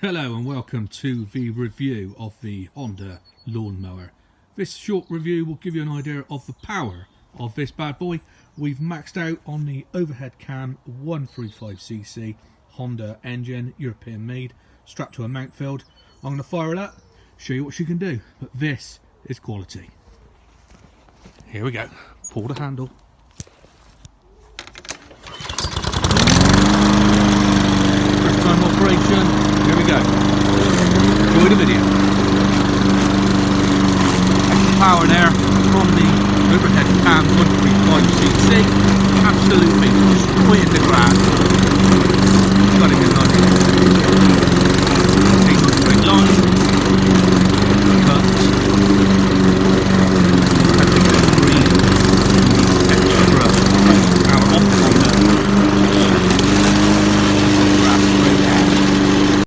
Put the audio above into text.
Hello and welcome to the review of the Honda Lawnmower. This short review will give you an idea of the power of this bad boy. We've maxed out on the overhead cam 135cc Honda engine, European made, strapped to a mount field. I'm going to fire it up, show you what she can do, but this is quality. Here we go, pull the handle. First time operation. Here we go. Enjoy the video. Extra power there from the overhead cam 135cc. Absolute